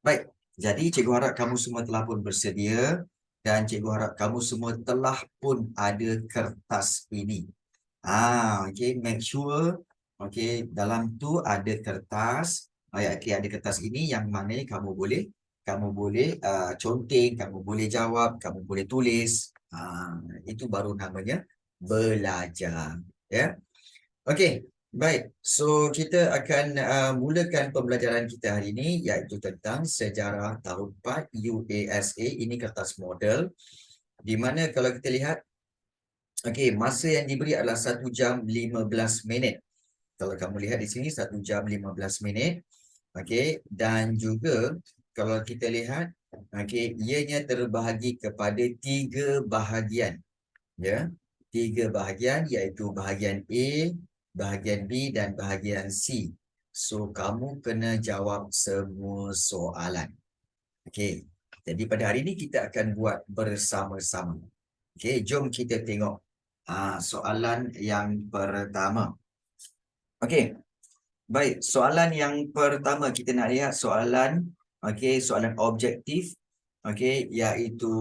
Baik, jadi cikgu harap kamu semua telah pun bersedia dan cikgu harap kamu semua telah pun ada kertas ini. Okay, make sure okay, dalam tu ada kertas. Okay, ada kertas ini yang mana kamu boleh conteng, kamu boleh jawab, kamu boleh tulis. Itu baru namanya belajar. Ya. Okey, baik. So kita akan mulakan pembelajaran kita hari ini iaitu tentang sejarah tahun 4 USA. Ini kertas model di mana kalau kita lihat okey, masa yang diberi adalah 1 jam 15 minit. Kalau kamu lihat di sini 1 jam 15 minit. Okey, dan juga kalau kita lihat okey, ianya terbahagi kepada 3 bahagian. Ya. 3 bahagian iaitu bahagian A, bahagian B dan bahagian C. So kamu kena jawab semua soalan. Okey. Jadi pada hari ini kita akan buat bersama-sama. Okey, jom kita tengok soalan yang pertama. Okey. Baik, soalan yang pertama kita nak lihat soalan soalan objektif iaitu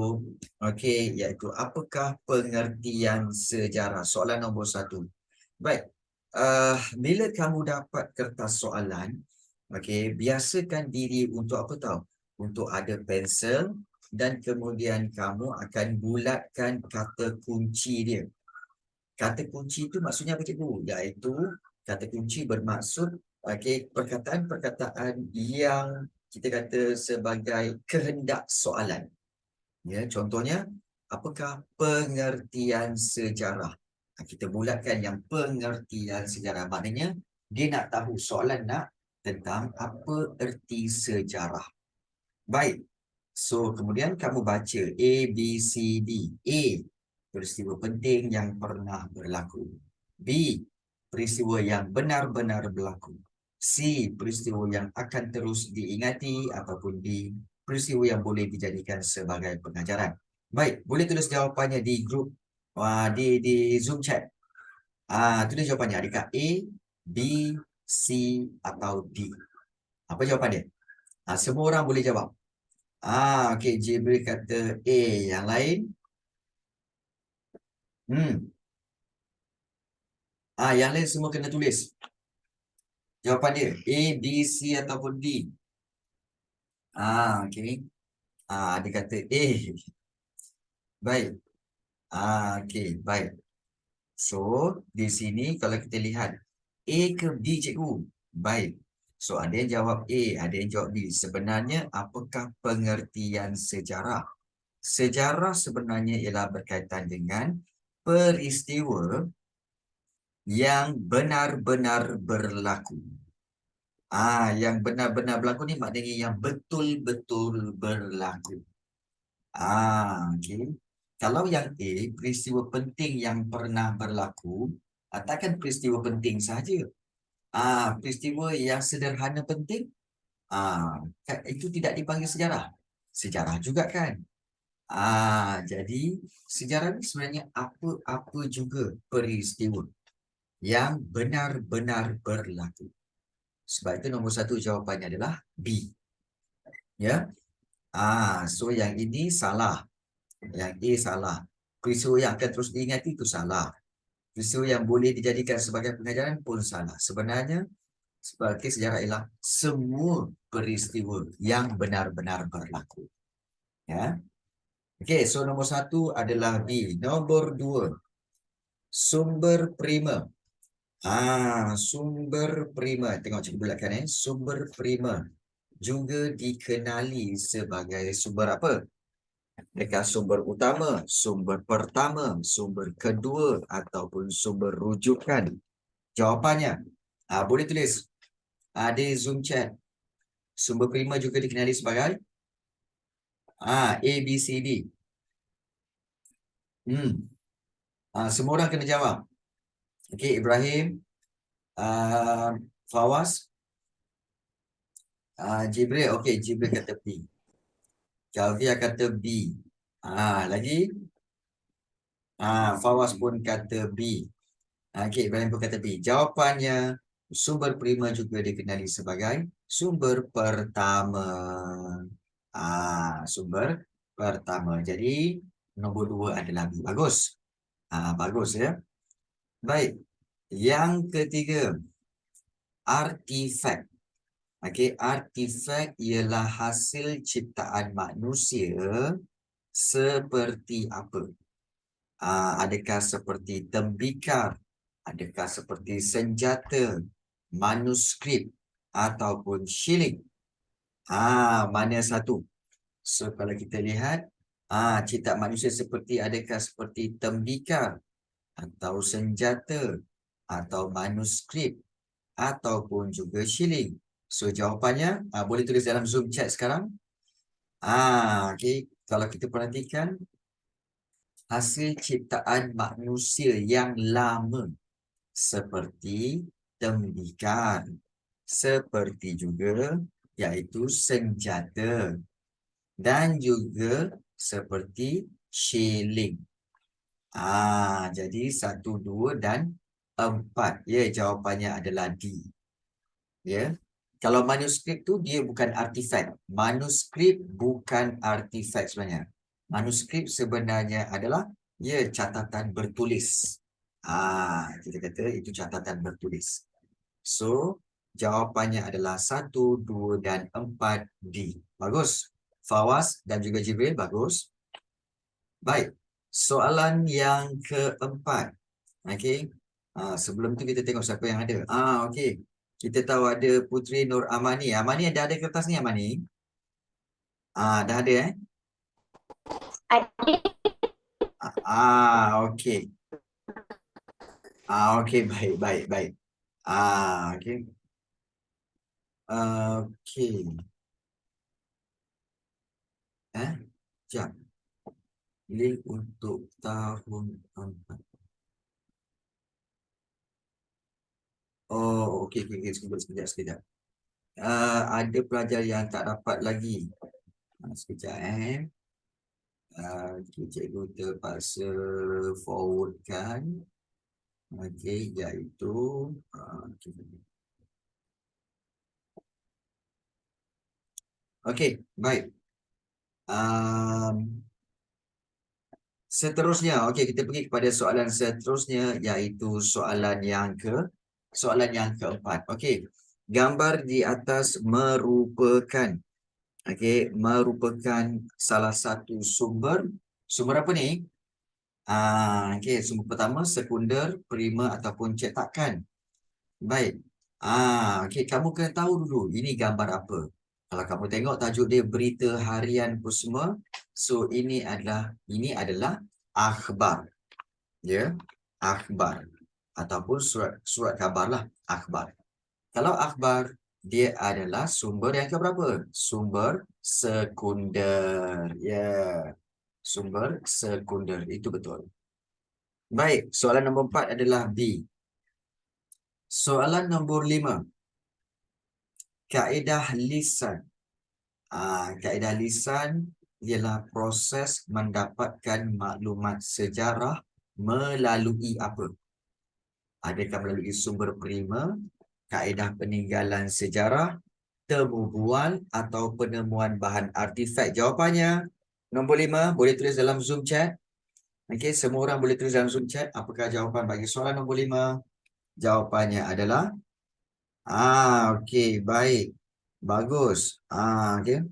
apakah pengertian sejarah? Soalan nombor 1. Baik. Bila kamu dapat kertas soalan, biasakan diri untuk apa tahu? Untuk ada pensel dan kemudian kamu akan bulatkan kata kunci dia. Kata kunci itu maksudnya apa cikgu? Iaitu kata kunci bermaksud perkataan-perkataan yang kita kata sebagai kehendak soalan. Ya, contohnya apakah pengertian sejarah? Kita bulatkan yang pengertian sejarah. Maknanya dia nak tahu soalan nak tentang apa erti sejarah. Baik. So kemudian kamu baca A, B, C, D. A, peristiwa penting yang pernah berlaku. B, peristiwa yang benar-benar berlaku. C, peristiwa yang akan terus diingati ataupun D, peristiwa yang boleh dijadikan sebagai pengajaran. Baik, boleh tulis jawapannya di grup di Zoom chat. Tulis jawapannya dekat A, B, C atau D. Apa jawapan dia? Semua orang boleh jawab. Okey, Jibril kata A. Yang lain? Yang lain semua kena tulis jawapan dia. A, B, C ataupun D. Okey. Dia kata A. Baik. Okey, baik. So, di sini kalau kita lihat A ke B cikgu? Baik. So, ada yang jawab A, ada yang jawab B. Sebenarnya, apakah pengertian sejarah? Sejarah sebenarnya ialah berkaitan dengan peristiwa yang benar-benar berlaku. Yang benar-benar berlaku ni maknanya yang betul-betul berlaku. Okey. Kalau yang A, peristiwa penting yang pernah berlaku, takkan peristiwa penting saja. Peristiwa yang sederhana penting, itu tidak dipanggil sejarah. Sejarah juga kan? Jadi sejarah ni sebenarnya apa-apa juga peristiwa yang benar-benar berlaku. Sebab itu nombor 1 jawapannya adalah B. Ya. So yang ini salah. Yang A salah. Peristiwa yang akan terus diingati itu salah. Peristiwa yang boleh dijadikan sebagai pengajaran pun salah. Sebenarnya sebagai sejarah ialah semua peristiwa yang benar-benar berlaku. Ya. Okey, so nombor 1 adalah B. Nombor 2, sumber prima. Sumber prima. Tengok cikgu bulatkan Sumber prima juga dikenali sebagai sumber apa? Adakah sumber utama, sumber pertama, sumber kedua ataupun sumber rujukan? Jawapannya, boleh tulis di Zoom chat. Sumber prima juga dikenali sebagai A, B, C, D. Semua orang kena jawab. Okey, Ibrahim, Fawaz, Jibril. Okey, Jibril kata B. Jalvia kata B. Lagi? Fawaz pun kata B. Okey, Ibrahim pun kata B. Jawapannya Sumber prima juga dikenali sebagai sumber pertama. Sumber pertama. Jadi, nombor 2 adalah B. Bagus. Bagus ya. Baik. Yang ketiga, artifak. Okey, artifak ialah hasil ciptaan manusia seperti apa? Adakah seperti tembikar? Adakah seperti senjata, manuskrip ataupun shilling? Mana satu? So, kalau kita lihat, ciptaan manusia adakah seperti tembikar atau senjata atau manuskrip ataupun juga shilling? So, jawapannya boleh tulis dalam Zoom chat sekarang. Okey. Kalau kita perhatikan, hasil ciptaan manusia yang lama seperti tembikar, seperti juga iaitu senjata dan juga seperti shilling. Jadi 1, 2 dan 4. Ya, jawapannya adalah D. Ya. Kalau manuskrip tu dia bukan artifak. Manuskrip bukan artifak sebenarnya. Manuskrip sebenarnya adalah catatan bertulis. Kita kata itu catatan bertulis. So, jawapannya adalah 1, 2 dan 4 D. Bagus. Fawaz dan juga Jibril, bagus. Baik. Soalan yang keempat. Okey. Sebelum tu kita tengok siapa yang ada. Okey. Kita tahu ada Putri Nur Amani. Amani dah ada kertas ni, Amani? Dah ada Ada. Okey. Okey, baik, baik, baik. Okey. Okey. Sekejap. Link untuk tahun 4. Oh, okey, okey, sekejap. Ada pelajar yang tak dapat lagi. Sekejap, cikgu terpaksa forwardkan. Okey, iaitu okey, baik. Seterusnya, okey, kita pergi kepada soalan seterusnya, iaitu soalan yang keempat. Okey, gambar di atas merupakan salah satu sumber apa ni? Okey, sumber pertama, sekunder, prima ataupun cetakan. Baik. Okey, kamu kena tahu dulu ini gambar apa. Kalau kamu tengok tajuk dia Berita Harian Kusma, so ini adalah akhbar. Ya, akhbar ataupun surat khabar lah, akhbar. Kalau akhbar, dia adalah sumber yang keberapa? Sumber sekunder. Ya, sumber sekunder. Itu betul. Baik, soalan nombor 4 adalah B. Soalan nombor 5. Kaedah lisan. Kaedah lisan ialah proses mendapatkan maklumat sejarah melalui apa? Adakah melalui sumber prima, kaedah peninggalan sejarah, temu bual atau penemuan bahan artifak? Jawapannya nombor 5, boleh tulis dalam Zoom chat. Okey, semua orang boleh tulis dalam Zoom chat. Apakah jawapan bagi soalan nombor 5? Jawapannya adalah okey, baik. Bagus. Okey.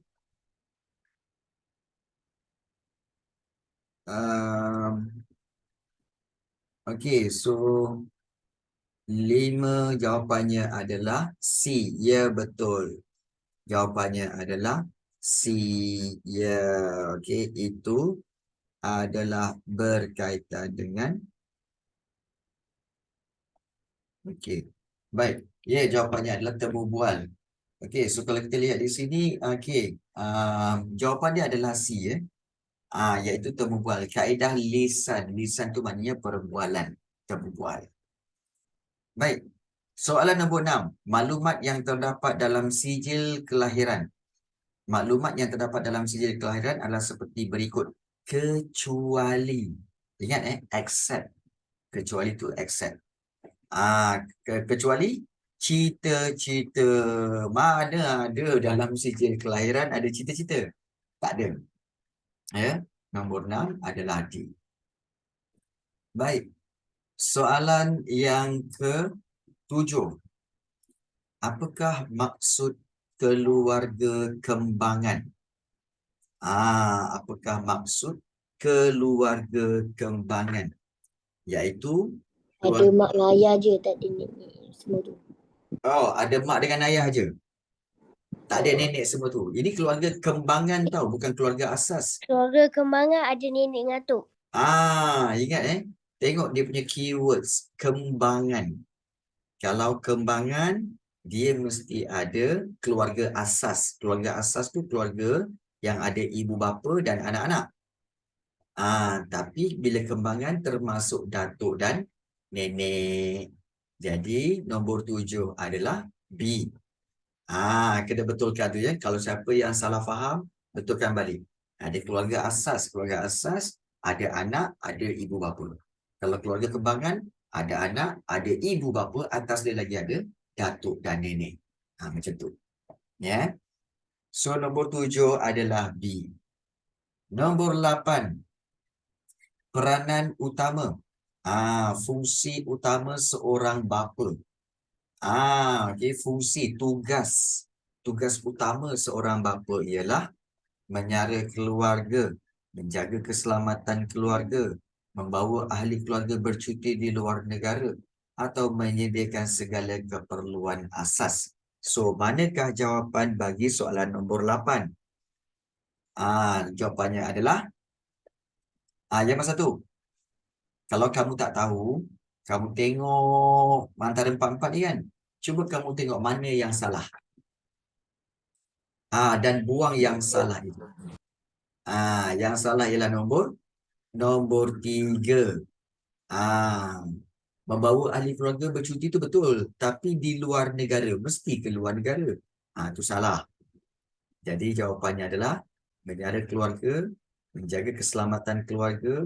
Okey, so 5 jawapannya adalah C. Ya, betul. Jawapannya adalah C. Ya, okey, itu adalah berkaitan dengan okey. Baik. Ya, jawapannya adalah temu bual. Okey, so kalau kita lihat di sini, okey, jawapan dia adalah C, ya. Iaitu temu bual. Kaedah lisan. Lisan tu maknanya perbualan. Temu bual. Baik. Soalan nombor 6. Maklumat yang terdapat dalam sijil kelahiran. Maklumat yang terdapat dalam sijil kelahiran adalah seperti berikut. Kecuali. Ingat except. Kecuali tu except. Kecuali Cita-cita. Mana ada dalam sijil kelahiran ada cita-cita? Tak ada. Ya. Nombor 6 adalah D. Baik. Soalan yang ke-7. Apakah maksud keluarga kembangan? Apakah maksud keluarga kembangan? Iaitu Ada mak dan ayah je, tak ada nenek semua tu. ada mak dengan ayah je. Tak ada nenek semua tu. Ini keluarga kembangan tau, bukan keluarga asas. Keluarga kembangan ada nenek dengan atuk. Ingat Tengok dia punya keywords. Kembangan. Kalau kembangan, dia mesti ada keluarga asas. Keluarga asas tu keluarga yang ada ibu bapa dan anak-anak. Tapi bila kembangan termasuk datuk dan nenek. Jadi nombor 7 adalah B. Kena betulkan tu ya. Kalau siapa yang salah faham, betulkan balik. Ada keluarga asas. Keluarga asas ada anak, ada ibu bapa. Kalau keluarga kembangan, ada anak, ada ibu bapa, atas dia lagi ada datuk dan nenek. Macam tu. Ya. So nombor 7 adalah B. Nombor 8. Peranan utama. Fungsi utama seorang bapa. Okay, fungsi, tugas. Tugas utama seorang bapa ialah menyara keluarga, menjaga keselamatan keluarga, membawa ahli keluarga bercuti di luar negara, atau menyediakan segala keperluan asas. So, manakah jawapan bagi soalan nombor 8? Jawapannya adalah yang nombor 1. Kalau kamu tak tahu, kamu tengok antara 4-4 ni kan. Cuba kamu tengok mana yang salah. Dan buang yang salah itu. Yang salah ialah nombor 3. Membawa ahli keluarga bercuti itu betul. Tapi di luar negara. Mesti ke luar negara. Itu salah. Jadi jawapannya adalah menyara keluarga, menjaga keselamatan keluarga,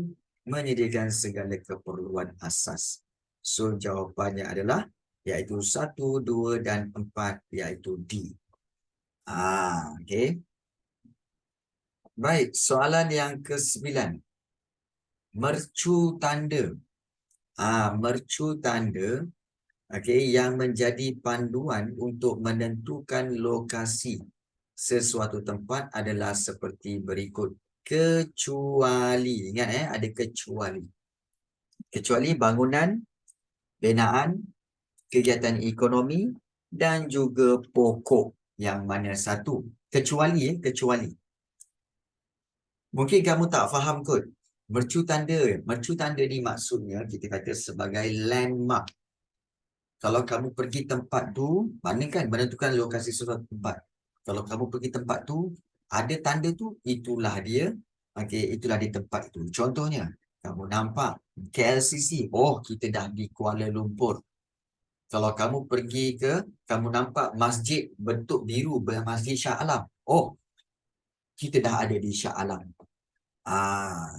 menyediakan segala keperluan asas. So jawapannya adalah iaitu 1, 2 dan 4 iaitu D. Okey. Baik, soalan yang ke-9. Mercu tanda. Mercu tanda yang menjadi panduan untuk menentukan lokasi sesuatu tempat adalah seperti berikut. Kecuali, ingat ada kecuali. Kecuali bangunan, binaan, kegiatan ekonomi dan juga pokok. Yang mana satu? Kecuali. Mungkin kamu tak faham kot. Mercu tanda. Mercu tanda ni maksudnya kita kata sebagai landmark. Kalau kamu pergi tempat tu, mana kan menentukan lokasi suatu tempat. Kalau kamu pergi tempat tu, ada tanda tu, itulah dia. Okey, itulah di tempat itu. Contohnya, kamu nampak KLCC. Oh, kita dah di Kuala Lumpur. Kalau kamu pergi kamu nampak masjid bentuk biru, Masjid Shah Alam. Oh, kita dah ada di Shah Alam.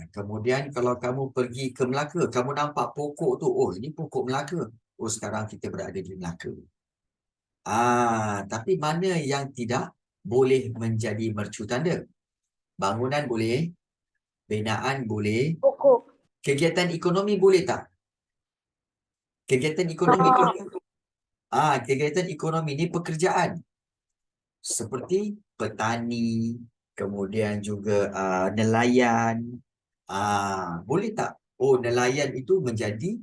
Kemudian kalau kamu pergi ke Melaka, kamu nampak pokok tu. Oh, ini pokok Melaka. Oh, sekarang kita berada di Melaka. Tapi mana yang tidak boleh menjadi mercu tanda? Bangunan boleh, binaan boleh, Pokok. kegiatan ekonomi boleh tak? Kegiatan ekonomi tu, kegiatan ekonomi ni pekerjaan. Seperti petani, kemudian juga nelayan. Boleh tak? Oh, nelayan itu menjadi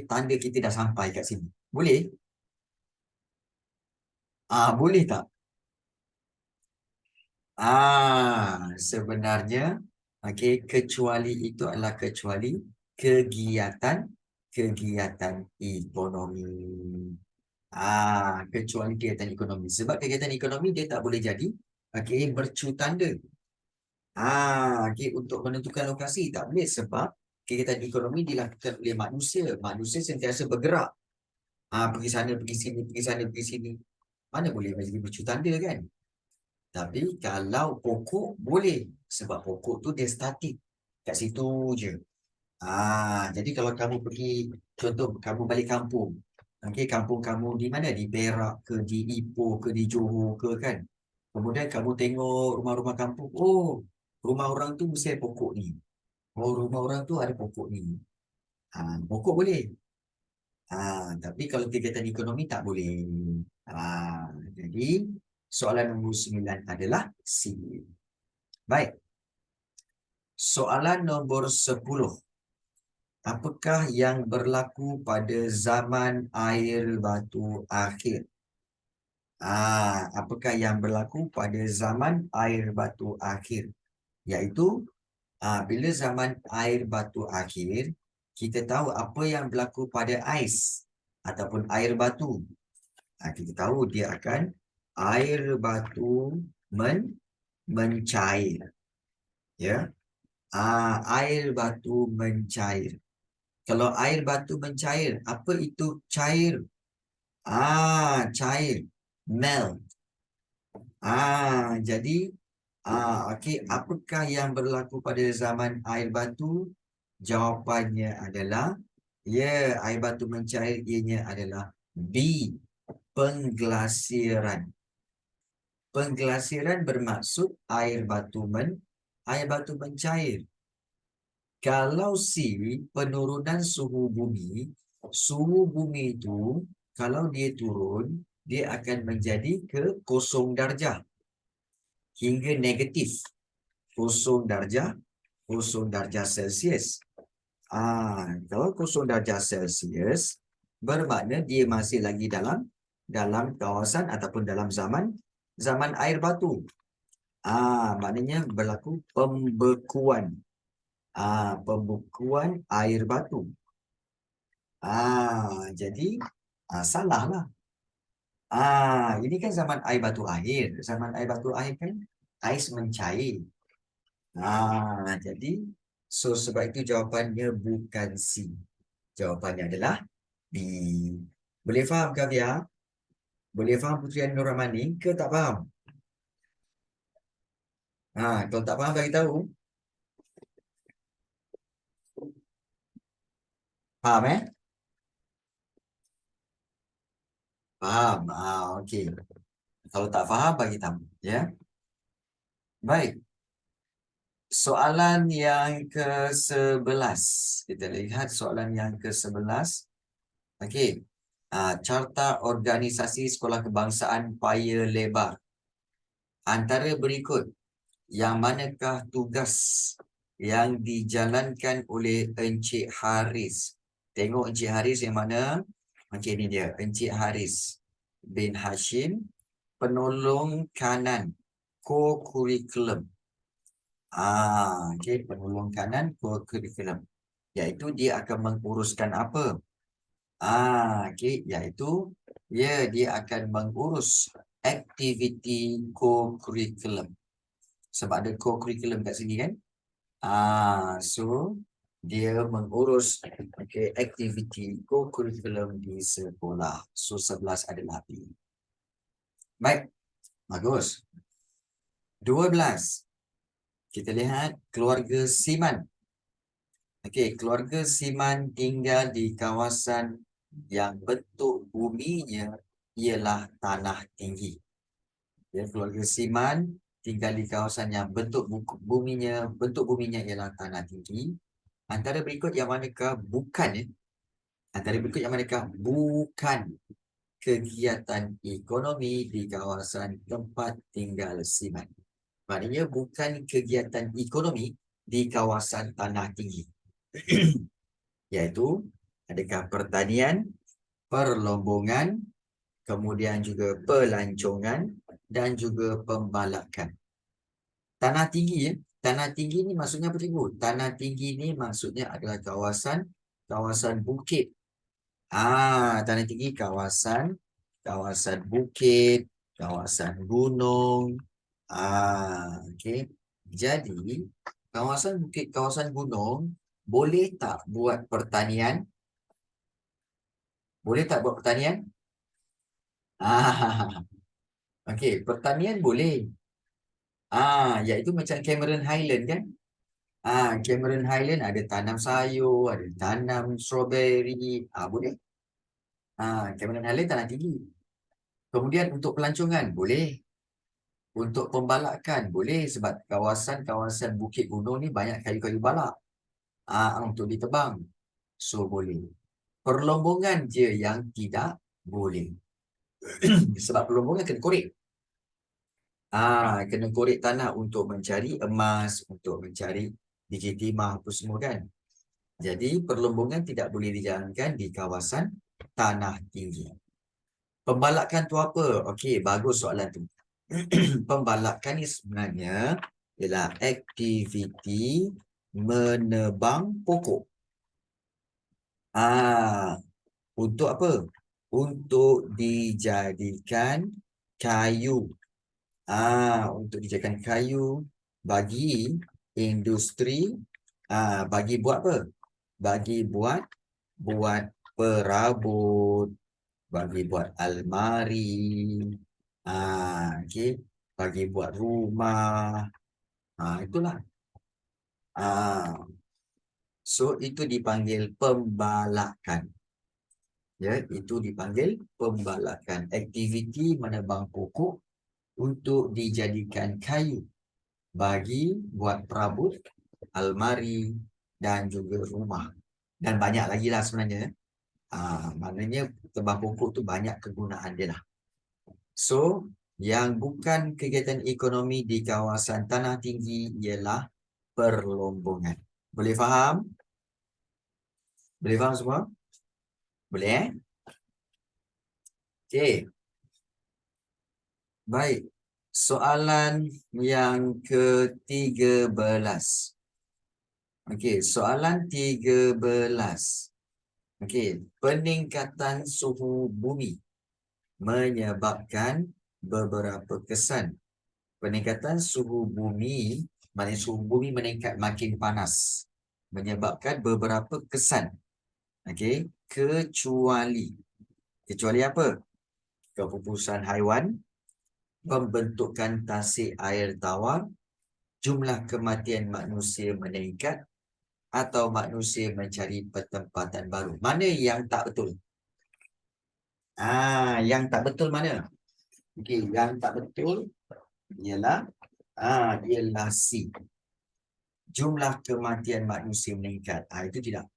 tanda kita dah sampai kat sini. Boleh? Boleh tak? Sebenarnya kecuali itu adalah kecuali kegiatan ekonomi. Kecuali kegiatan ekonomi. Sebab kegiatan ekonomi dia tak boleh jadi mercu tanda. Untuk menentukan lokasi tak boleh sebab kegiatan ekonomi dilakukan oleh manusia. Manusia sentiasa bergerak. Pergi sana, pergi sini, pergi sana, pergi sini. Mana boleh menjadi mercu tanda kan? Tapi kalau pokok boleh. Sebab pokok tu dia statik. Kat situ je. Jadi kalau kamu pergi, contoh kamu balik kampung. Okey, kampung kamu di mana? Di Perak ke, di Ipoh ke, di Johor ke kan? Kemudian kamu tengok rumah-rumah kampung, oh, rumah orang tu mesti ada pokok ni. Oh, rumah orang tu ada pokok ni. Pokok boleh. Tapi kalau kegiatan ekonomi tak boleh. Jadi soalan nombor 9 adalah C. Baik. Soalan nombor 10. Apakah yang berlaku pada zaman air batu akhir? Apakah yang berlaku pada zaman air batu akhir? Iaitu bila zaman air batu akhir, kita tahu apa yang berlaku pada ais ataupun air batu. Kita tahu dia akan air batu mencair. Ya, air batu mencair. Kalau air batu mencair, apa itu cair? Cair, melt. Jadi, okey, apakah yang berlaku pada zaman air batu? Jawapannya adalah, air batu mencair, ianya adalah B, pengglasiran. Pengglasiran bermaksud air batu mencair. Kalau C, penurunan suhu bumi itu kalau dia turun, dia akan menjadi ke 0 darjah hingga negatif 0 darjah Celsius. Kalau 0 darjah Celsius bermakna dia masih lagi dalam kawasan ataupun dalam zaman air batu. Maknanya berlaku pembekuan. Pembekuan air batu. Jadi salahlah. Ini kan zaman air batu akhir. Zaman air batu akhir kan ais mencair. Jadi sebab itu jawapannya bukan C. Jawapannya adalah B. Boleh faham Kavya? Boleh faham Putri Nur Rahmani ke tak faham? Kalau tak faham bagi tahu. Faham Faham. Okey. Kalau tak faham bagi tahu ya. Baik. Soalan yang ke-11. Kita lihat soalan yang ke-11. Okey. Carta organisasi sekolah kebangsaan Paya Lebar. Antara berikut, yang manakah tugas yang dijalankan oleh Encik Haris? Tengok Encik Haris yang mana? Okey, ini dia. Encik Haris bin Hashim, penolong kanan co-curriculum. Okey, penolong kanan co-curriculum. Iaitu dia akan menguruskan apa? Okey, iaitu dia akan mengurus aktiviti co-curriculum. Sebab ada co-curriculum kat sini kan? So dia mengurus aktiviti co-curriculum di sekolah. So 11 adalah B. Baik, bagus. 12. Kita lihat keluarga Siman. Okey, keluarga Siman tinggal di kawasan yang bentuk buminya ialah tanah tinggi. Keluarga Siman tinggal di kawasan yang bentuk buminya ialah tanah tinggi. Antara berikut yang manakah bukan kegiatan ekonomi di kawasan tempat tinggal Siman. Maknanya bukan kegiatan ekonomi di kawasan tanah tinggi. Iaitu adakah pertanian, perlombongan, kemudian juga pelancongan dan juga pembalakan. Tanah tinggi Tanah tinggi ni maksudnya apa cikgu? Tanah tinggi ni maksudnya adalah kawasan bukit. Tanah tinggi kawasan bukit, kawasan gunung. Okey. Jadi kawasan bukit, kawasan gunung boleh tak buat pertanian? Boleh tak buat pertanian? Okey, pertanian boleh. Iaitu macam Cameron Highland kan? Cameron Highland ada tanam sayur, ada tanam strawberry, boleh. Cameron Highland tanah tinggi. Kemudian untuk pelancongan boleh. Untuk pembalakan boleh sebab kawasan-kawasan Bukit Gunung ni banyak kayu-kayu balak. Untuk ditebang. So boleh. Perlombongan je yang tidak boleh. Sebab perlombongan kena korek. Kena korek tanah untuk mencari emas, untuk mencari biji timah apa semua kan. Jadi perlombongan tidak boleh dijalankan di kawasan tanah tinggi. Pembalakan tu apa? Okey, bagus soalan tu. Pembalakan ni sebenarnya ialah aktiviti menebang pokok. Untuk apa? Untuk dijadikan kayu. Untuk dijadikan kayu bagi industri. Bagi buat apa? Bagi buat perabot, bagi buat almari, okey, bagi buat rumah. Itulah. So itu dipanggil pembalakan. Ya, itu dipanggil pembalakan. Aktiviti menebang pokok untuk dijadikan kayu bagi buat perabot, almari dan juga rumah. Dan banyak lagi lah sebenarnya. Maknanya tebang pokok tu banyak kegunaan dia lah. So, yang bukan kegiatan ekonomi di kawasan tanah tinggi ialah perlombongan. Boleh faham? Boleh faham semua? Boleh Okey. Baik. Soalan yang ke-13. Okey, soalan 13. Okey, peningkatan suhu bumi menyebabkan beberapa kesan. Peningkatan suhu bumi, maknanya suhu bumi meningkat makin panas. Menyebabkan beberapa kesan. Okey, kecuali apa? Kepupusan haiwan, pembentukan tasik air tawar, jumlah kematian manusia meningkat, atau manusia mencari pertempatan baru. Mana yang tak betul? Yang tak betul mana? Okey, yang tak betul ialah C. Jumlah kematian manusia meningkat. Itu tidak.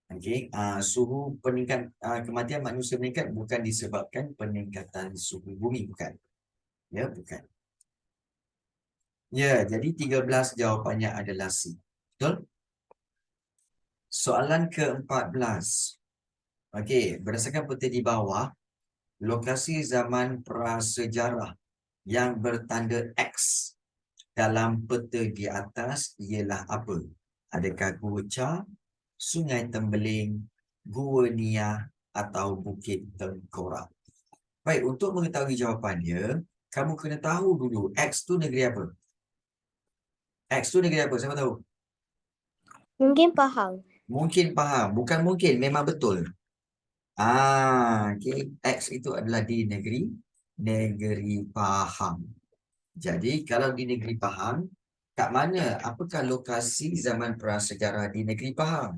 Okey, suhu peningkat kematian manusia meningkat bukan disebabkan peningkatan suhu bumi, bukan. Ya, bukan. Ya, jadi 13 jawapannya adalah C. Betul? Soalan ke-14. Okey, berdasarkan peta di bawah, lokasi zaman prasejarah yang bertanda X dalam peta di atas ialah apa? Adakah Gua Cha, Sungai Tembeling, Gua Nia atau Bukit Tengkorak? Baik, untuk mengetahui jawapannya, kamu kena tahu dulu X tu negeri apa? X tu negeri apa? Siapa tahu? Mungkin faham. Mungkin faham. Bukan mungkin, memang betul. Okay. X itu adalah di negeri Pahang. Jadi kalau di negeri Pahang, kat mana? Apakah lokasi zaman prasejarah di negeri Pahang?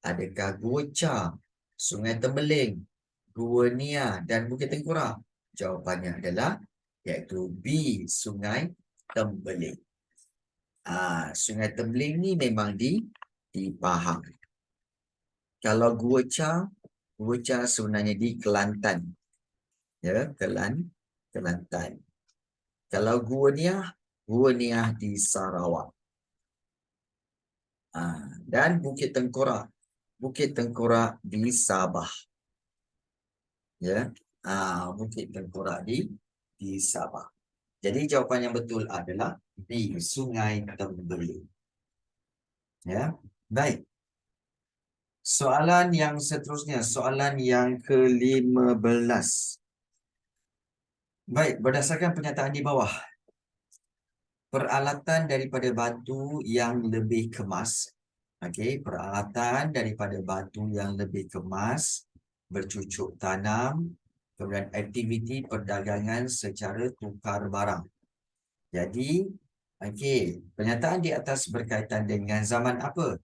Adakah Gua Cha, Sungai Tembeling, Gua Nia dan Bukit Tengkorak? Jawapannya adalah iaitu B, Sungai Tembeling. Sungai Tembeling ni memang di Pahang. Kalau Gua Cha sebenarnya di Kelantan. Ya, Kelantan. Kalau Gua Nia di Sarawak. Dan Bukit Tengkorak di Sabah. Ya, Bukit Tengkorak di Sabah. Jadi jawapan yang betul adalah di Sungai Tembeling. Ya, baik. Soalan yang seterusnya, soalan yang ke-15. Baik, berdasarkan pernyataan di bawah, peralatan daripada batu yang lebih kemas, peralatan daripada batu yang lebih kemas, bercucuk tanam, kemudian aktiviti perdagangan secara tukar barang. Jadi, pernyataan di atas berkaitan dengan zaman apa?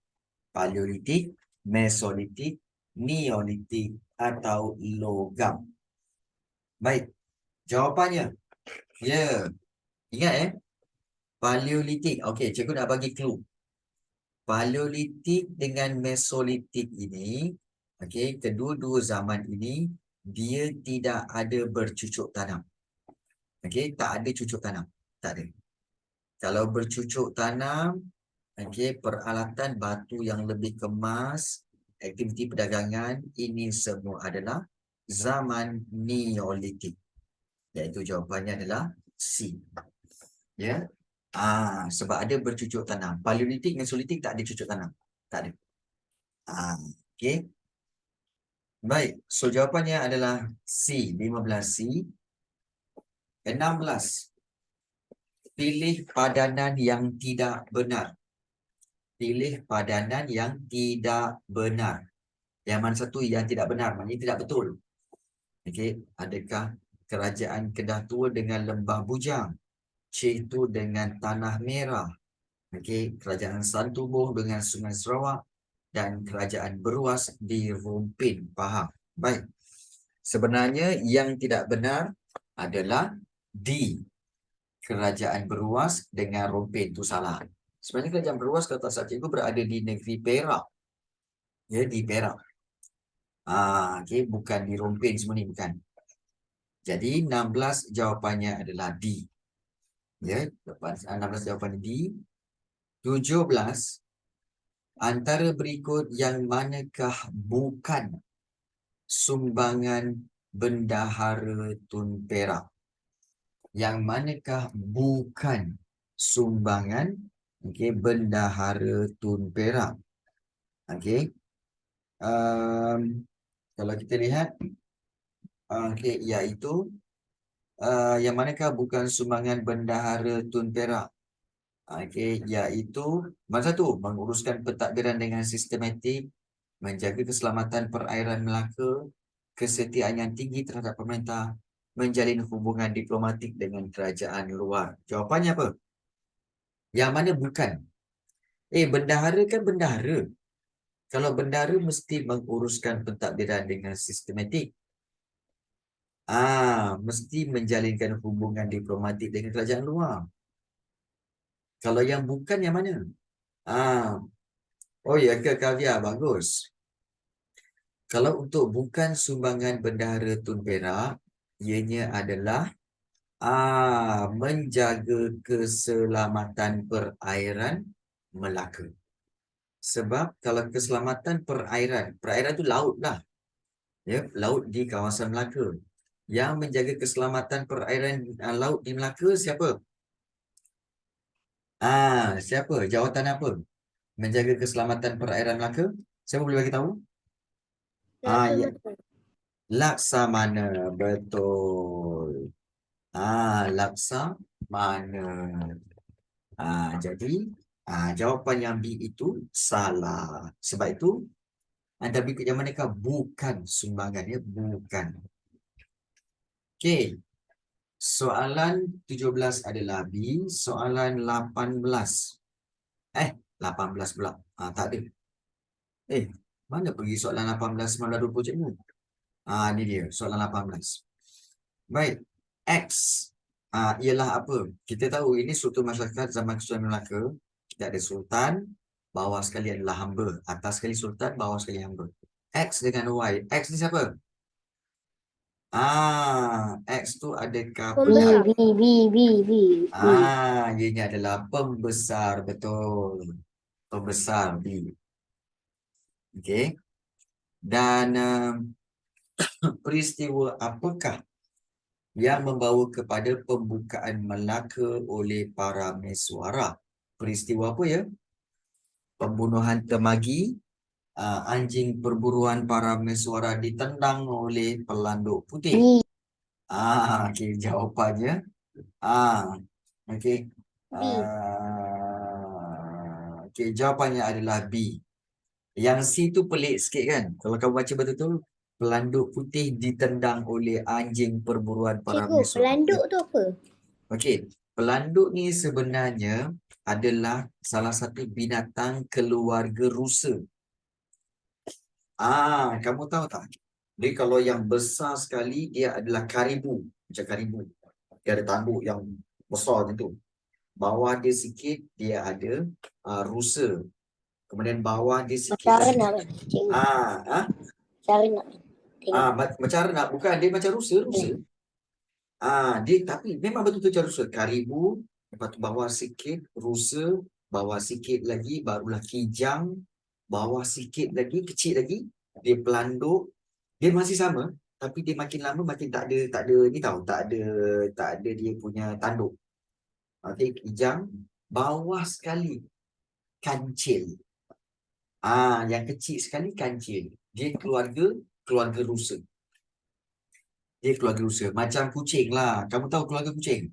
Paleolitik, Mesolitik, Neolitik atau logam? Baik, jawapannya. Ya, ingat Paleolitik. Okey, cikgu nak bagi clue. Paleolitik dengan Mesolitik ini, okey, kedua-dua zaman ini dia tidak ada bercucuk tanam. Okey, tak ada cucuk tanam. Tak ada. Kalau bercucuk tanam, okey, peralatan batu yang lebih kemas, aktiviti perdagangan, ini semua adalah zaman Neolitik. Iaitu jawapannya adalah C. Ya. Sebab ada bercucuk tanam. Paleolitik, Mesolitik tak ada cucuk tanam. Tak ada. Okey. Baik, so jawapannya adalah C, 15C. 16. Pilih padanan yang tidak benar. Pilih padanan yang tidak benar. Yang mana satu yang tidak benar, maknanya tidak betul. Okey, adakah kerajaan Kedah Tua dengan Lembah Bujang? C itu dengan Tanah Merah. Okey, kerajaan Santubuh dengan Sungai Sarawak dan kerajaan Beruas di Rompin. Faham? Baik. Sebenarnya yang tidak benar adalah D. Kerajaan Beruas dengan Rompin. Itu salah. Sebenarnya kerajaan Beruas kata sahaja itu berada di negeri Perak. Ya, di Perak. Okey, bukan di Rompin semua ni, bukan. Jadi 16 jawapannya adalah D. Ya, 16 jawapannya D. 17. Antara berikut yang manakah bukan sumbangan Bendahara Tun Perak? Yang manakah bukan sumbangan Bendahara Tun Perak? Okey. Kalau kita lihat, iaitu yang manakah bukan sumbangan Bendahara Tun Perak? Iaitu mana satu? Menguruskan pentadbiran dengan sistematik, menjaga keselamatan perairan Melaka, kesetiaan yang tinggi terhadap pemerintah, menjalin hubungan diplomatik dengan kerajaan luar. Jawapannya apa? Yang mana bukan? Bendahara kan bendahara. Kalau bendahara mesti menguruskan pentadbiran dengan sistematik. Mesti menjalinkan hubungan diplomatik dengan kerajaan luar. Kalau yang bukan yang mana? Oh ya ke Kavya, bagus. Kalau untuk bukan sumbangan Bendahara Tun Perak, ianya adalah menjaga keselamatan perairan Melaka. Sebab kalau keselamatan perairan tu laut lah. Ya, laut di kawasan Melaka. Yang menjaga keselamatan perairan laut di Melaka siapa? Siapa? Jawatan apa? Menjaga keselamatan perairan Melaka? Siapa boleh bagi tahu? Ya. Laksamana, betul. Laksamana. Jadi jawapan yang B itu salah. Sebab itu anda berikut yang manakah bukan sumbangan, ya, bukan. Okey. Soalan 17 adalah B. Soalan 18. 18 pula. Tak ada. Mana pergi soalan 18, 19, 20 cikgu? Ni dia, soalan 18. Baik. X ialah apa? Kita tahu ini struktur masyarakat zaman Kesultanan Melaka. Kita ada sultan, bawah sekali adalah hamba. Atas sekali sultan, bawah sekali hamba. X dengan Y. X ni siapa? X tu adakah B. ianya adalah pembesar, betul. Pembesar B. Okey. Dan peristiwa apakah yang membawa kepada pembukaan Melaka oleh para mesuara? Peristiwa apa, ya? Pembunuhan Temagi, anjing perburuan para mesuara ditendang oleh pelanduk putih. Okey, jawapannya okey. Jawapannya adalah B. Yang C tu pelik sikit kan? Kalau kamu baca betul-betul, pelanduk putih ditendang oleh anjing perburuan para Cikgu, mesuara. pelanduk tu apa? Okey, pelanduk ni sebenarnya adalah salah satu binatang keluarga rusa. Kamu tahu tak? Dia kalau yang besar sekali, dia adalah karibu. Macam karibu. Dia ada tanduk yang besar macam tu. Bawah dia sikit, dia ada rusa. Kemudian bawah dia sikit Macam lagi. nak kan? Cikgu. Ah, ah, Cara nak kan? Tengok. macam mana? Bukan, dia macam rusa. Dia tapi memang betul-betul macam rusa. Karibu, lepas tu bawah sikit, rusa, bawah sikit lagi, barulah kijang, bawah sikit lagi, kecil lagi, dia pelanduk, dia masih sama, tapi dia makin lama makin tak ada ni tahu, tak ada dia punya tanduk. Okey, kijang, bawah sekali kancil. Yang kecil sekali kancil. Dia keluarga rusa. Dia keluarga rusa. Macam kucing lah. Kamu tahu keluarga kucing?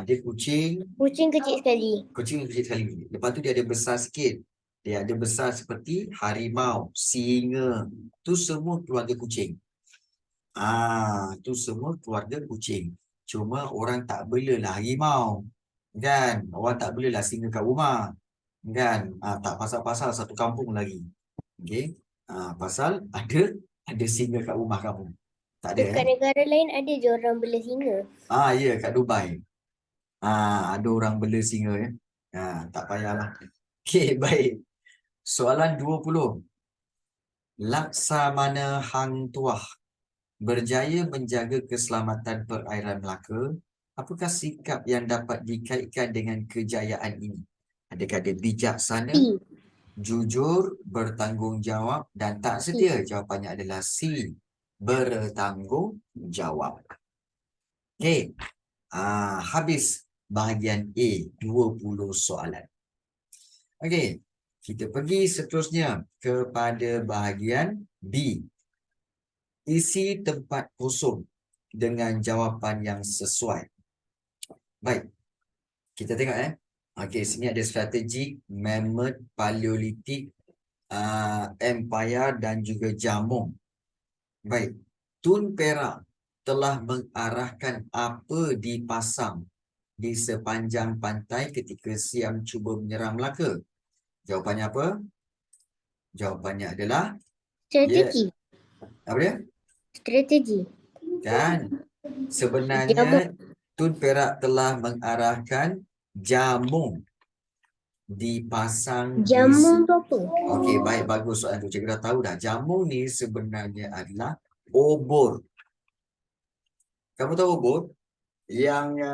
Dia kucing. Kucing kecil sekali. Kucing kecil sekali. Lepas tu dia ada besar sikit. Dia ada besar seperti harimau, singa. Tu semua keluarga kucing. Tu semua keluarga kucing. Cuma orang tak belalah harimau. Kan? Orang tak belalah singa kat rumah. Kan? Tak pasal-pasal satu kampung lagi. Okey. Pasal ada singa kat rumah kamu. Tak ada Dekat negara lain ada je orang bela singa. Ya, kat Dubai. Ada orang bela singa ya. Tak payahlah. Okey, baik. Soalan 20. Laksamana Hang Tuah berjaya menjaga keselamatan perairan Melaka. Apakah sikap yang dapat dikaitkan dengan kejayaan ini? Adakah dia bijaksana, C. jujur, bertanggungjawab dan tak setia? Jawapannya adalah C. Bertanggungjawab. Okey. Habis bahagian A, 20 soalan. Okey. Kita pergi seterusnya kepada bahagian B. Isi tempat kosong dengan jawapan yang sesuai. Baik. Kita tengok Okey, sini ada strategik, mammoth, paleolitik, empire dan juga jamong. Baik. Tun Perak telah mengarahkan apa dipasang di sepanjang pantai ketika Siam cuba menyerang Melaka? Jawapannya apa? Jawapannya adalah Strategi. apa dia? Strategi. Kan? Sebenarnya Tun Perak telah mengarahkan jamung dipasang Jamung tu apa? Okey, baik, bagus soalan tu. Cikgu dah tahu dah. Jamung ni sebenarnya adalah obor. Kamu tahu obor? Yang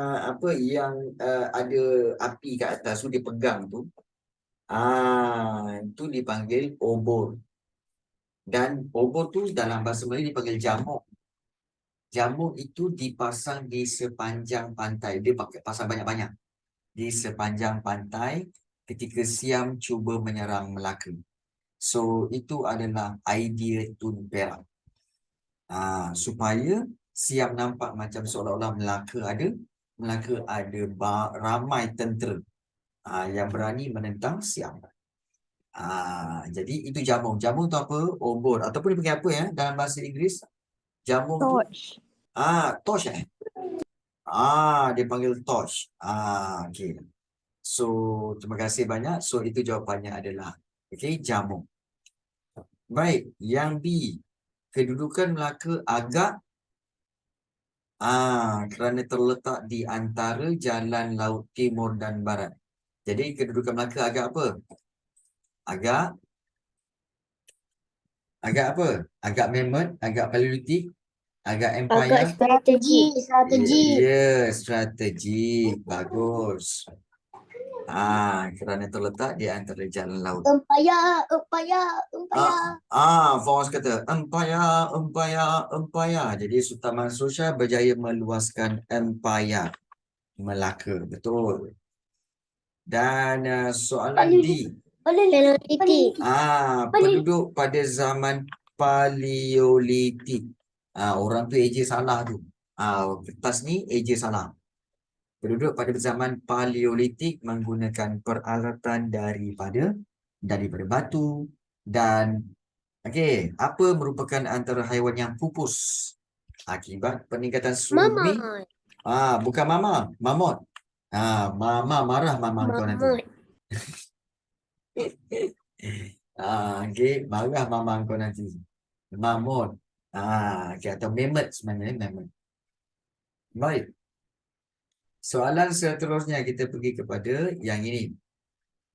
ada api kat atas tu dia pegang tu. Itu dipanggil obor. Dan obor tu dalam bahasa Melayu dipanggil jamuk. Jamuk itu dipasang di sepanjang pantai. Dia pasang banyak-banyak di sepanjang pantai ketika Siam cuba menyerang Melaka. So, itu adalah idea Tun Perak. Supaya Siam nampak macam seolah-olah Melaka ada ramai tentera yang berani menentang Siam. Jadi itu jamung. Jamung tu apa? Obor. Ataupun dia panggil apa dalam bahasa Inggeris? Jamung tu torch dia panggil torch. Okey. So, terima kasih banyak. So, itu jawapannya adalah jamung. Baik, yang B. Kedudukan Melaka agak kerana terletak di antara jalan laut timur dan barat. Jadi, kedudukan Melaka agak apa? Agak apa? Agak mammoth, agak paleolitik, agak empire. Agak strategi. Ya, strategi. Bagus. Kerana terletak di antara jalan laut. Empaya. Fawaz kata, empire. Jadi Sultan Mansur Shah berjaya meluaskan empire Melaka. Betul. Dan soalan D. Paleolitik. Penduduk pada zaman Paleolitik. Orang tu AJ salah tu. Kertas ni AJ salah. Penduduk pada zaman Paleolitik menggunakan peralatan daripada batu dan apa merupakan antara haiwan yang pupus akibat peningkatan suhu bumi? Bukan mamut. Mama marah mama kau nanti. Okey, marah mama kau nanti. Mamut. Okey, atau memut sebenarnya, memut. Baik. Soalan seterusnya kita pergi kepada yang ini.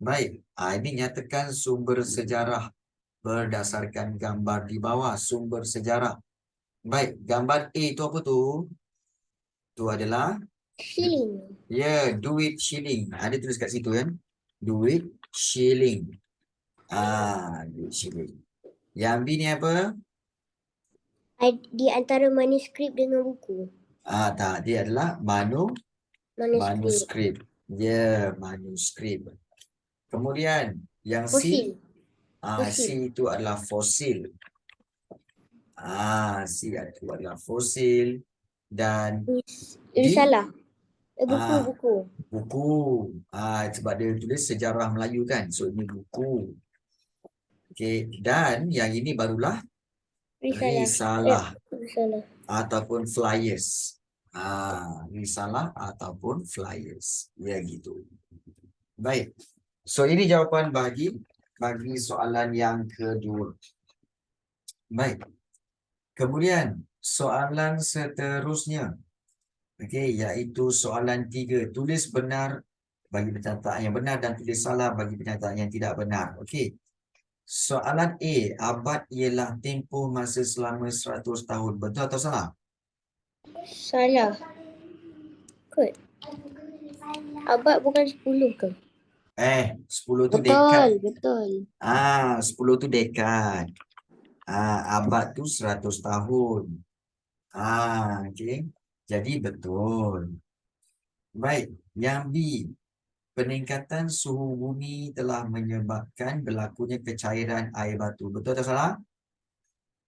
Baik, ini nyatakan sumber sejarah berdasarkan gambar di bawah, sumber sejarah. Baik, gambar A itu apa tu? Itu adalah, Shilling. ya, duit shilling. Ada tulis kat situ kan? Duit shilling. Duit shilling. Yang B ni apa? Di antara manuskrip dengan buku. Tak, dia adalah Manuskrip. manuskrip. Ya, manuskrip. Kemudian yang C, Fosil. C itu adalah fosil. C itu adalah fosil. Dan D, Risalah. Buku. buku. Sebab dia tulis sejarah Melayu kan. So ini buku. Okey, dan yang ini barulah risalah Risalah. ataupun flyers. Risalah ataupun flyers. Ya gitu. Baik. So ini jawapan bagi soalan yang kedua. Baik. Kemudian soalan seterusnya. Okey, iaitu soalan 3. Tulis benar bagi pernyataan yang benar dan tulis salah bagi pernyataan yang tidak benar. Okey. Soalan A, abad ialah tempoh masa selama 100 tahun. Betul atau salah? Salah. Kot. Abad bukan 10 ke? 10 tu dekad. Betul. 10 tu dekad. Abad tu 100 tahun. Okey. Jadi betul. Baik, yang B. Peningkatan suhu bumi telah menyebabkan berlakunya kecairan air batu. Betul atau salah?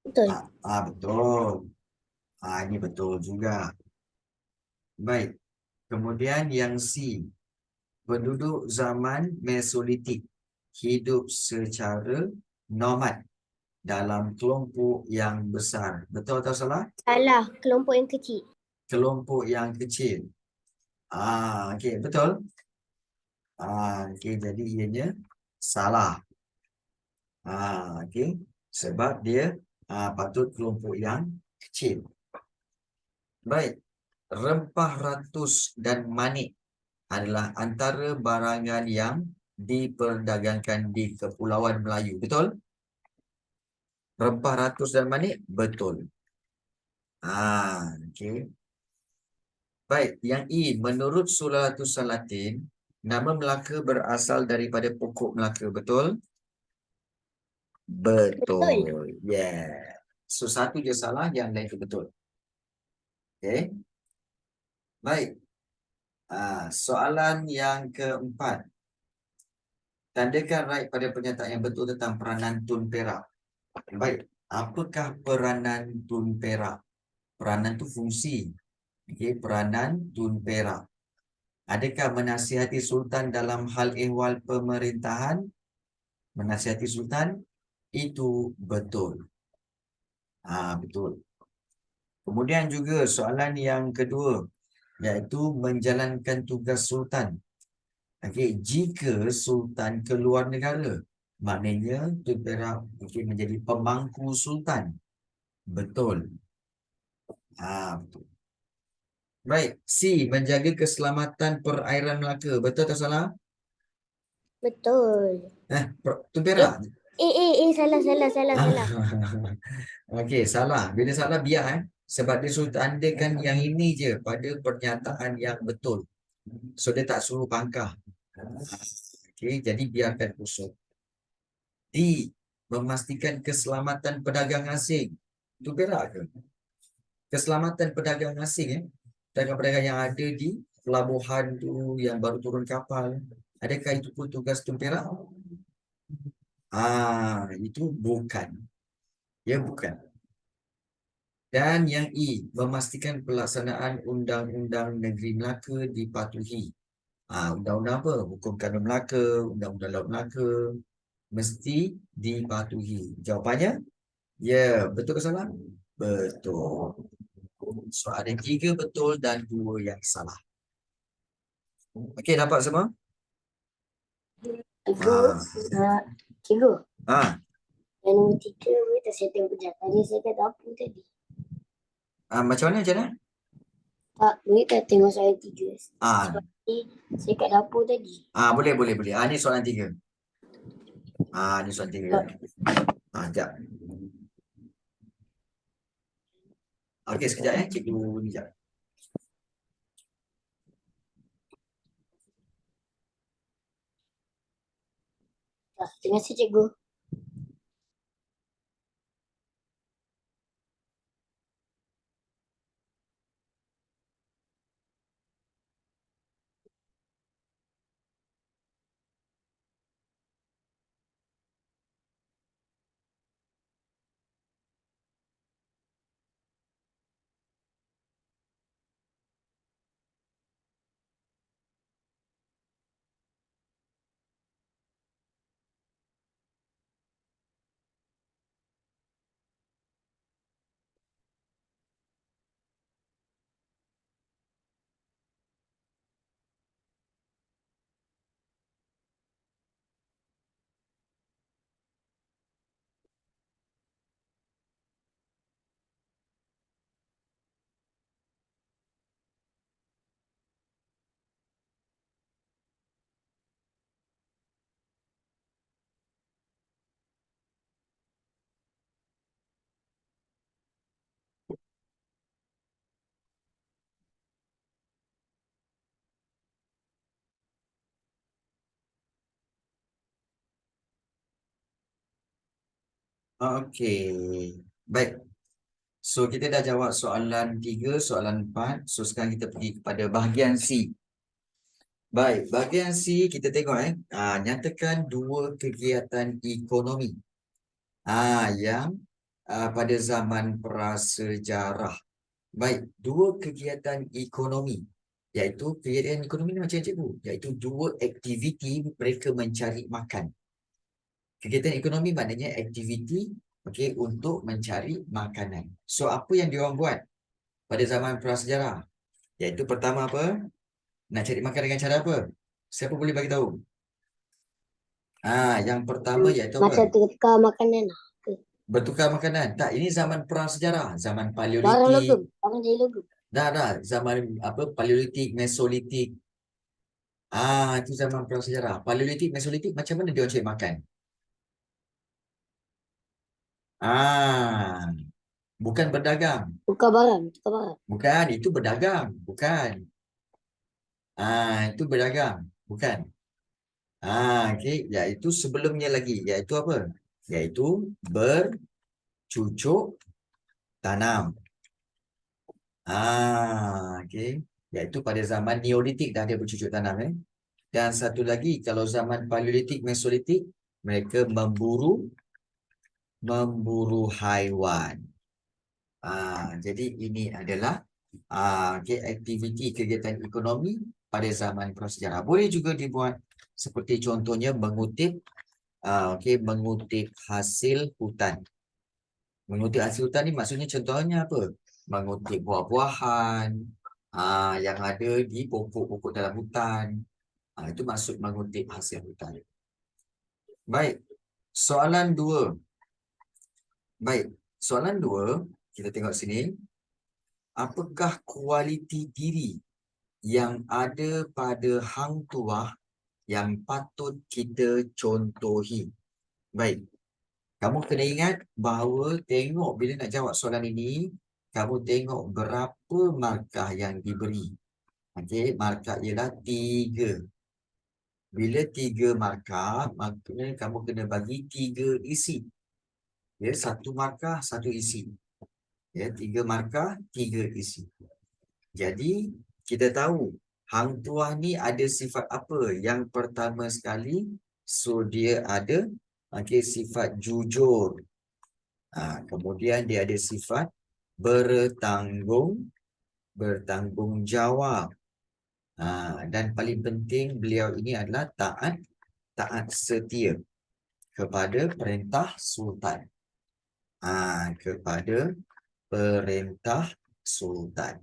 Betul. Betul. Ini betul juga. Baik. Kemudian yang C. Penduduk zaman Mesolitik hidup secara nomad dalam kelompok yang besar. Betul atau salah? Salah. Kelompok yang kecil. Kelompok yang kecil. Okey, betul. Okey, jadi ianya salah. Okey, sebab dia patut kelompok yang kecil. Baik, rempah ratus dan manik adalah antara barangan yang diperdagangkan di Kepulauan Melayu. Betul? Rempah ratus dan manik? Betul. Okey. Baik, yang E, menurut Sulalatus Salatin, nama Melaka berasal daripada pokok Melaka. Betul? Betul. Yeah. So, satu je salah, yang lain tu betul. Okey. Baik. Soalan yang keempat. Tandakan right pada pernyataan yang betul tentang peranan Tun Perak. Baik. Apakah peranan Tun Perak? Peranan tu fungsi. Okey, peranan Tun Perak. Adakah menasihati Sultan dalam hal ehwal pemerintahan? Menasihati Sultan? Itu betul. Betul. Kemudian juga soalan yang kedua, iaitu menjalankan tugas Sultan. Okey, jika Sultan keluar negara, maknanya Tun Perak menjadi pemangku Sultan. Betul. Betul. Baik, C, menjaga keselamatan perairan Melaka. Betul atau salah? Betul. Tun Perak? Salah. Okey, salah. Bila salah biar sebab dia suruh tandakan yang ini je pada pernyataan yang betul. So dia tak suruh pangkah. Okey, jadi biarkan kosong. D, memastikan keselamatan pedagang asing. Itu Perak ke? Keselamatan pedagang asing pedagang-pedagang yang ada di pelabuhan tu yang baru turun kapal. Adakah itu pun tugas Tun Perak? Itu bukan. Ya, bukan. Dan yang E, memastikan pelaksanaan Undang-Undang Negeri Melaka dipatuhi. Undang-undang apa? Hukum Kanun Melaka, Undang-Undang Laut Melaka, mesti dipatuhi. Jawapannya? Ya, betul ke salah? Betul. So, ada 3 betul dan 2 yang salah. Okey, dapat semua? Cikgu, Ah, yang nombor 3 boleh tak saya tengok kejap. Tadi saya kat dapur tadi. macam mana, macam mana? Tak, boleh tak tengok soalan 3? Ah, Sebab tadi saya kat dapur tadi. boleh, boleh, boleh. Ni soalan 3. Ni soalan 3. Sekejap. Okey, sekejap cikgu ni sekejap. Terima kasih cikgu. Okey. Baik. So, kita dah jawab soalan 3, soalan 4. So, sekarang kita pergi kepada bahagian C. Baik, bahagian C kita tengok nyatakan dua kegiatan ekonomi yang pada zaman prasejarah. Baik, dua kegiatan ekonomi, iaitu kegiatan ekonomi ni macam cikgu, iaitu dua aktiviti mereka mencari makan. Kegiatan ekonomi maknanya aktiviti untuk mencari makanan. So, apa yang diorang buat pada zaman prasejarah? Iaitu pertama apa? Nak cari makan dengan cara apa? Siapa boleh bagi tahu? Yang pertama iaitu apa? Macam tukar makanan lah. Bertukar makanan. Tak, ini zaman prasejarah, zaman Barang paleolitik. logam. Barang jadi logam. Dah, zaman paleolitik, mesolitik. Itu zaman prasejarah. Paleolitik, mesolitik, macam mana dia orang cari makan? Bukan berdagang. Tukar barang. Tukar barang. Bukan, itu berdagang. Bukan. Itu berdagang. Bukan. Okey, iaitu sebelumnya lagi, iaitu apa? Iaitu bercucuk tanam. Okey, iaitu pada zaman Neolitik dah ada bercucuk tanam Dan satu lagi, kalau zaman Paleolitik, Mesolitik, mereka memburu haiwan. Jadi ini adalah aktiviti kegiatan ekonomi pada zaman prasejarah. Boleh juga dibuat seperti contohnya mengutip mengutip hasil hutan. Mengutip hasil hutan ni maksudnya contohnya apa? Mengutip buah-buahan yang ada di pokok-pokok dalam hutan. Itu maksud mengutip hasil hutan. Baik, soalan 2. Baik, soalan 2, kita tengok sini. Apakah kualiti diri yang ada pada hang tuah yang patut kita contohi? Baik, kamu kena ingat bahawa tengok bila nak jawab soalan ini, kamu tengok berapa markah yang diberi. Okey, markah ialah 3. Bila 3 markah, maknanya kamu kena bagi 3 isi. 1 markah, 1 isi. 3 markah, 3 isi. Jadi, kita tahu hang tuah ni ada sifat apa? Yang pertama sekali, so dia ada sifat jujur. Kemudian dia ada sifat bertanggungjawab. Dan paling penting beliau ini adalah taat setia kepada perintah sultan. Kepada perintah sultan.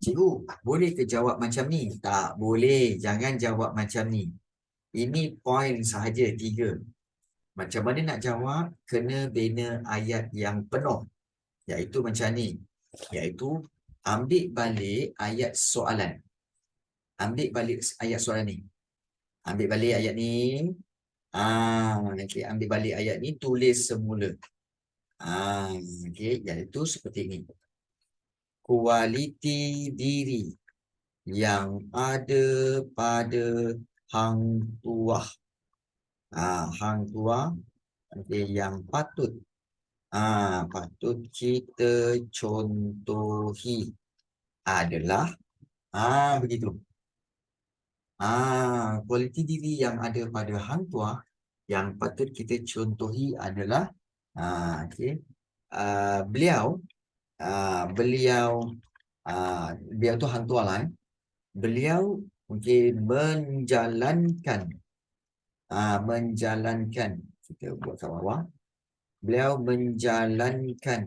Cikgu, boleh ke jawab macam ni? Tak boleh, jangan jawab macam ni. Ini poin sahaja 3. Macam mana nak jawab? Kena bina ayat yang penuh. Iaitu macam ni. Iaitu ambil balik ayat soalan. Ambil balik ayat soalan ni. Ambil balik ayat ni. Okay. Ambil balik ayat ni. Tulis semula. Okay. Iaitu seperti ini. Kualiti diri yang ada pada hang tuah. Hang tuah. Okay. Yang patut. Patut kita contohi adalah begitu. Kualiti diri yang ada pada hang tuah yang patut kita contohi adalah okay. Beliau tu hang tuah lah. Beliau menjalankan kita buat kat bawah. Beliau menjalankan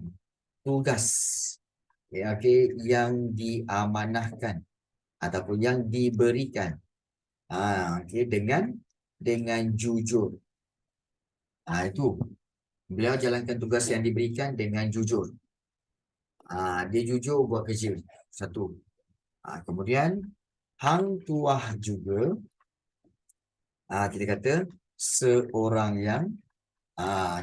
tugas yang diamanahkan ataupun yang diberikan dengan jujur. Itu beliau jalankan tugas yang diberikan dengan jujur. Dia jujur buat kerja. Satu. Kemudian hang tuah juga kita kata seorang yang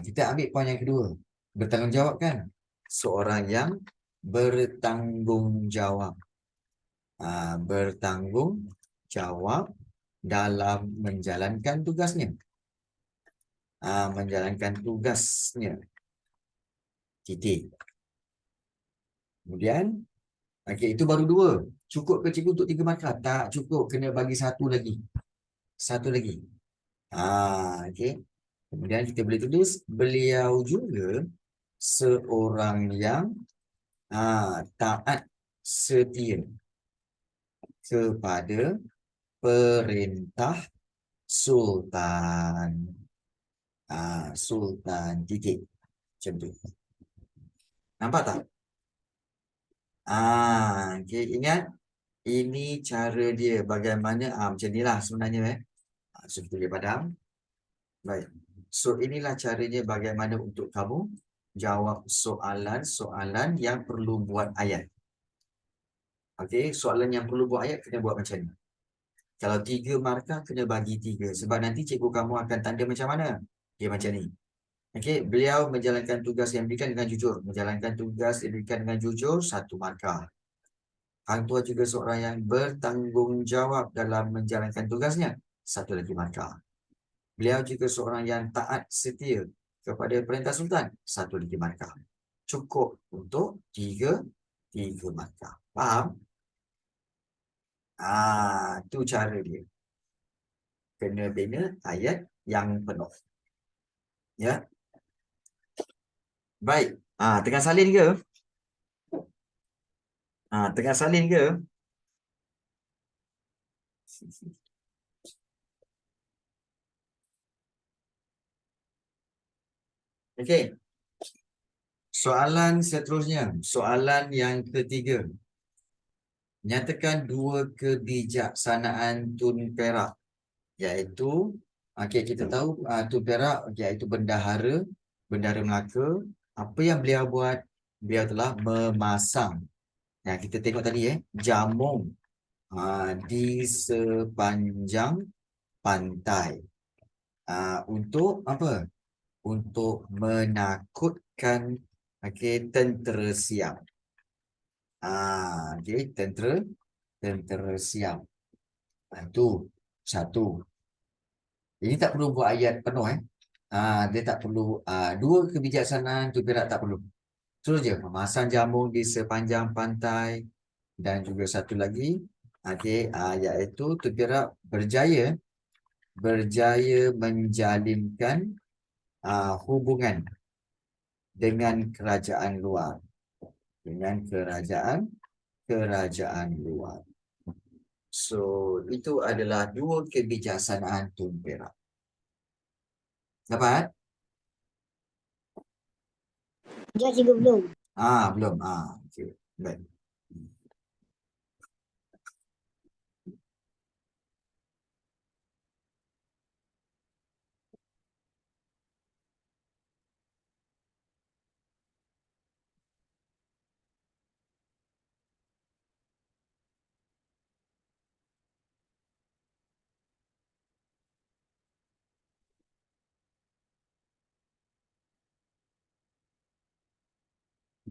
kita ambil poin yang kedua. Bertanggungjawab kan? Seorang yang bertanggungjawab. Bertanggungjawab dalam menjalankan tugasnya. Titik. Kemudian, itu baru 2. Cukup ke cikgu untuk 3 markah? Tak cukup, kena bagi 1 lagi. Kemudian kita boleh tulis, beliau juga seorang yang taat setia kepada perintah Sultan. Sultan, titik. Macam tu. Nampak tak? Ingat? Ini cara dia bagaimana, macam ni lah sebenarnya. So, kita boleh padam. Baik. So, inilah caranya bagaimana untuk kamu jawab soalan-soalan yang perlu buat ayat. Soalan yang perlu buat ayat kena buat macam ni. Kalau 3 markah, kena bagi 3. Sebab nanti cikgu kamu akan tanda macam mana? Dia macam ni. Beliau menjalankan tugas yang diberikan dengan jujur. Menjalankan tugas yang diberikan dengan jujur, 1 markah. Hang tuah juga seorang yang bertanggungjawab dalam menjalankan tugasnya, 1 lagi markah. Beliau juga seorang yang taat setia kepada perintah Sultan, 1 lagi markah. Cukup untuk 3 markah. Faham? Itu cara dia. Kena bina ayat yang penuh. Ya. Baik. Tengah salin ke? Tengah salin ke? Okey. Soalan seterusnya. Soalan yang ketiga. Nyatakan 2 kebijaksanaan Tun Perak. Iaitu, kita tahu Tun Perak iaitu bendahara Melaka. Apa yang beliau buat? Beliau telah memasang. Yang kita tengok tadi jamung di sepanjang pantai. Untuk apa? Untuk menakutkan tentera Siam. Tentera Siam. Itu 1. Ini tak perlu buat ayat penuh dia tak perlu 2 kebijaksanaan Tun Perak tak perlu. Terus je memasang jamung di sepanjang pantai. Dan juga 1 lagi iaitu Tun Perak berjaya menjalinkan hubungan dengan kerajaan luar. So, itu adalah 2 kebijaksanaan Tun Perak. Dapat? Sekejap cikgu belum. Belum. Okay. Baik.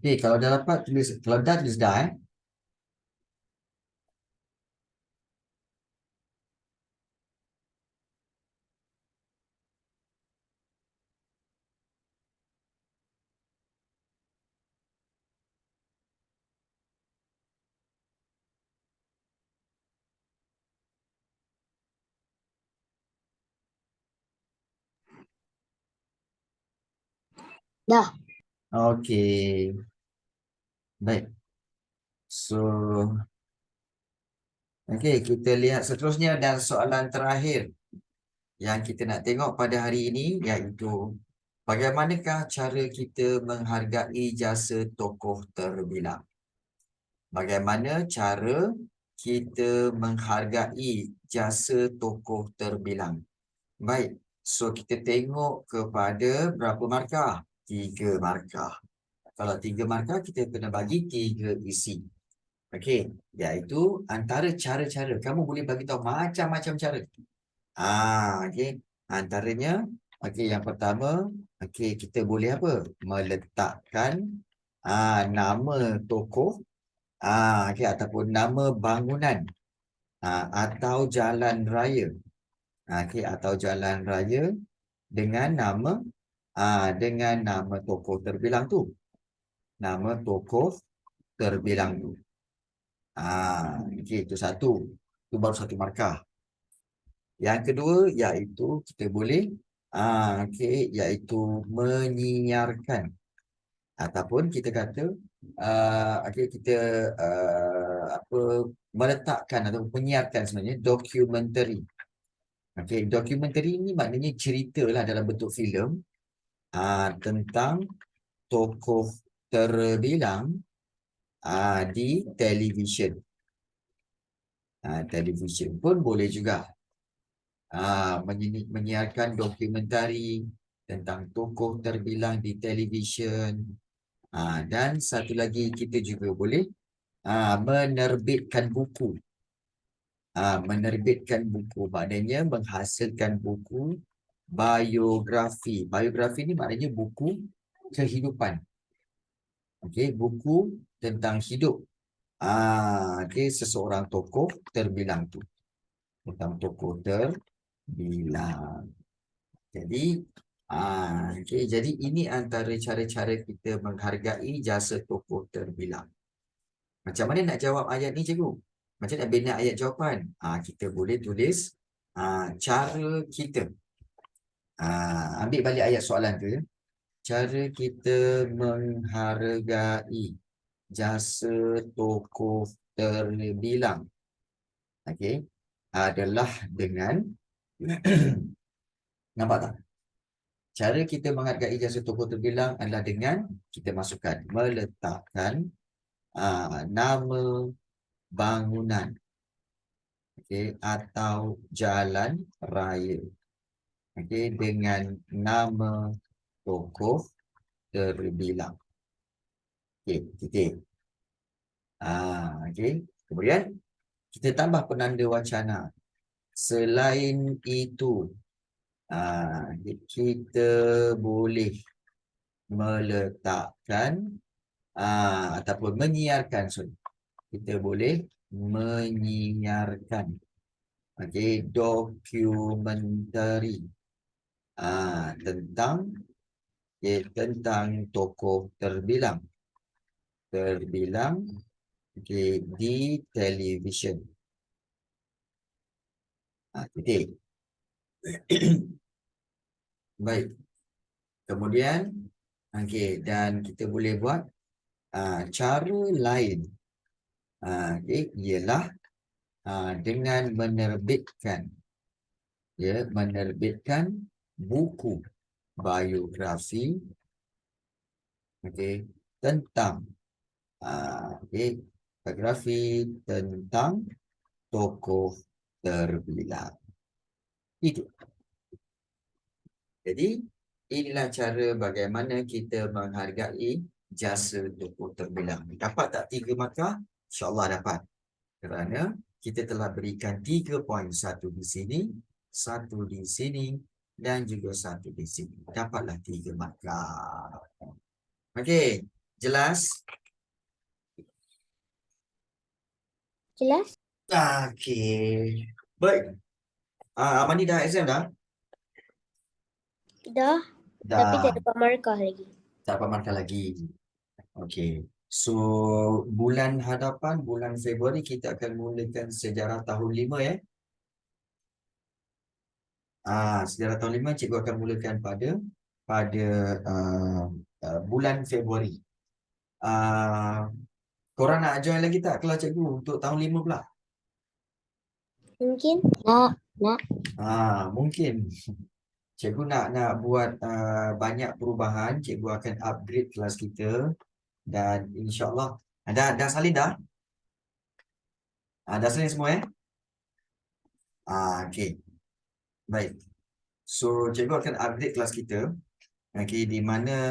Okey, kalau dah dapat tulis, kalau dah tulis dah Dah. Okey. Baik. So, okey, kita lihat seterusnya dan soalan terakhir yang kita nak tengok pada hari ini iaitu bagaimanakah cara kita menghargai jasa tokoh terbilang? Bagaimana cara kita menghargai jasa tokoh terbilang? Baik, so kita tengok kepada berapa markah? 3 markah. Kalau 3 markah, kita kena bagi 3 isi. Okey, iaitu antara cara-cara, kamu boleh bagi tahu macam-macam cara. Okey. Antaranya, okey, yang pertama, okey, kita boleh apa? Meletakkan nama tokoh, okey, ataupun nama bangunan, atau jalan raya. Okey, atau jalan raya dengan nama tokoh terbilang tu. Nama tokoh terbilang tu. Okey, itu satu. Itu baru satu markah. Yang kedua iaitu kita boleh okey, iaitu menyiarkan ataupun kita kata okey, kita apa, meletakkan atau menyiarkan sebenarnya dokumentari. Okey, dokumentari ni maknanya cerita lah dalam bentuk filem tentang tokoh terbilang di televisyen. Televisyen pun boleh juga. Menyiarkan dokumentari tentang tokoh terbilang di televisyen. Dan satu lagi kita juga boleh menerbitkan buku. Menerbitkan buku maknanya menghasilkan buku biografi. Biografi ni maknanya buku kehidupan. Okey, buku tentang hidup okey, seseorang tokoh terbilang tu. Tentang tokoh terbilang. Jadi, okey, jadi ini antara cara-cara kita menghargai jasa tokoh terbilang. Macam mana nak jawab ayat ni, cikgu? Macam nak bina ayat jawapan? Kita boleh tulis cara kita. Ambil balik ayat soalan tu ya. Cara kita menghargai jasa tokoh terbilang, okey, adalah dengan nampak tak? Cara kita menghargai jasa tokoh terbilang adalah dengan kita masukkan meletakkan nama bangunan, okey, atau jalan raya, okey, dengan nama tokoh terbilang. Okey, titik. Okey. Kemudian kita tambah penanda wacana. Selain itu, kita boleh meletakkan ataupun menyiarkan, kita boleh menyiarkan dokumentari tentang tokoh terbilang di televisyen. Titik. Baik. Kemudian, dan kita boleh buat cara lain. Ialah dengan menerbitkan buku biografi tentang biografi tentang tokoh terbilang. Itu. Jadi, inilah cara bagaimana kita menghargai jasa tokoh terbilang. Dapat tak 3 markah? InsyaAllah dapat. Kerana kita telah berikan 3 poin. 1 di sini, 1 di sini, dan juga 1 di sini. Dapatlah 3 markah. Okey. Jelas? Jelas? Okey. Baik. Amani dah exam dah? Dah. Tapi Dah. tak dapat markah lagi. Tak dapat markah lagi. Okey. So, bulan hadapan, bulan Februari, kita akan mulakan sejarah tahun 5 ya. Sejarah tahun 5 cikgu akan mulakan pada bulan Februari. Korang nak join lagi tak kelas cikgu untuk tahun 5 pula? Mungkin? Nak. Mungkin. Cikgu nak buat banyak perubahan. Cikgu akan upgrade kelas kita. Dan insyaAllah. Dah salin dah? Dah salin semua Okey. Baik. So, cikgu akan upgrade kelas kita. Okey, di mana